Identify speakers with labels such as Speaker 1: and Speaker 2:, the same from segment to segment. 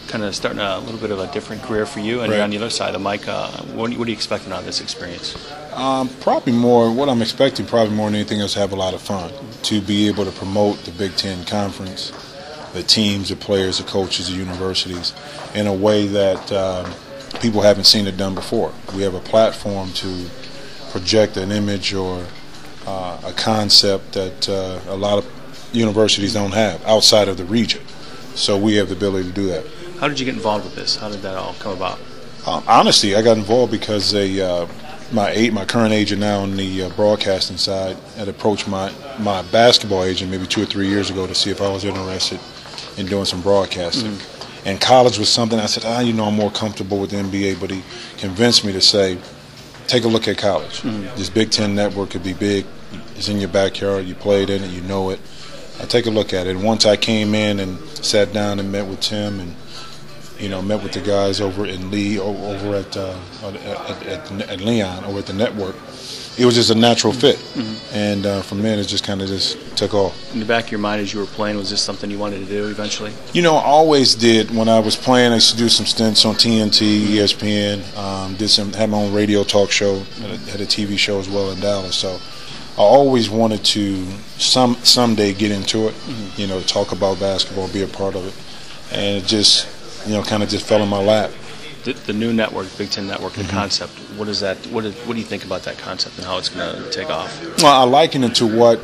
Speaker 1: kind of starting a little bit of a different career for you, and
Speaker 2: Right.
Speaker 1: you're on the other side of the mic. What are you expecting out of this experience?
Speaker 2: Probably more, what I'm expecting probably more than anything else, to have a lot of fun, to be able to promote the Big Ten Conference, the teams, the players, the coaches, the universities, in a way that people haven't seen it done before. We have a platform to project an image or a concept that a lot of universities don't have outside of the region. So we have the ability to do that.
Speaker 1: How did you get involved with this? How did that all come about?
Speaker 2: Honestly, I got involved because my current agent now on the broadcasting side had approached my basketball agent maybe 2 or 3 years ago to see if I was interested in doing some broadcasting. Mm-hmm. And college was something I said, I'm more comfortable with the NBA, but he convinced me to say, take a look at college. Mm-hmm. This Big Ten network could be big. It's in your backyard. You played in it. You know it. Take a look at it. And once I came in and sat down and met with Tim and met with the guys over in Lee, over at Leon, over at the network, it was just a natural fit. Mm-hmm. And from then it just kind of just took off.
Speaker 1: In the back of your mind as you were playing, was this something you wanted to do eventually?
Speaker 2: I always did. When I was playing, I used to do some stints on TNT, ESPN, had my own radio talk show, had a TV show as well in Dallas. So I always wanted to someday get into it, mm-hmm. Talk about basketball, be a part of it. And it just, kind of just fell in my lap.
Speaker 1: The new network, Big Ten Network, the
Speaker 2: mm-hmm. concept,
Speaker 1: what is that? What do you think about that concept and how it's going to take off?
Speaker 2: Well, I liken it to what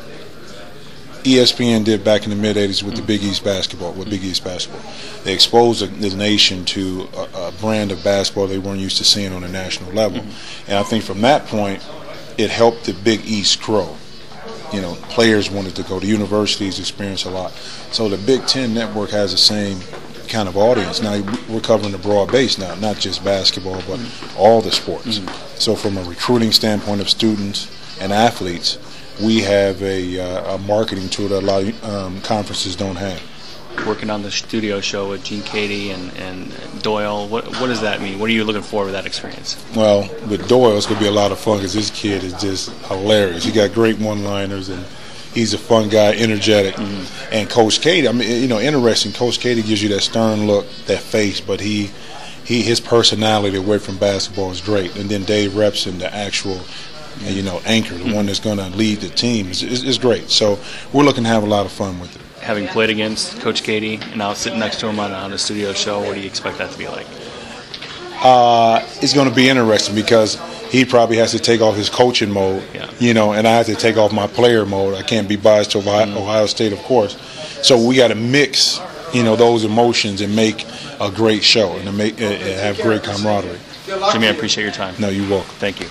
Speaker 2: ESPN did back in the mid-'80s with the Big East basketball, They exposed the nation to a brand of basketball they weren't used to seeing on a national level. Mm-hmm. And I think from that point, it helped the Big East grow. Players wanted to go. The universities experience a lot. So the Big Ten Network has the same kind of audience. Now we're covering a broad base now, not just basketball, but all the sports. Mm-hmm. So from a recruiting standpoint of students and athletes, we have a marketing tool that a lot of conferences don't have.
Speaker 1: Working on the studio show with Gene Cady and Doyle, what does that mean? What are you looking for with that experience?
Speaker 2: Well, with Doyle, it's going to be a lot of fun because this kid is just hilarious. He got great one-liners, and he's a fun guy, energetic. Mm-hmm. And Coach Cady, interesting. Coach Cady gives you that stern look, that face, but his personality away from basketball is great. And then Dave Repson, the actual anchor, the one that's going to lead the team, is great. So we're looking to have a lot of fun with it. Having
Speaker 1: played against Coach Cady and now sitting next to him on a studio show, what do you expect that to be like?
Speaker 2: It's going to be interesting because he probably has to take off his coaching mode, and I have to take off my player mode. I can't be biased to Ohio State, of course. So we got to mix, those emotions and make a great show and have great camaraderie.
Speaker 1: Jimmy, I appreciate your time.
Speaker 2: No, you're welcome.
Speaker 1: Thank you.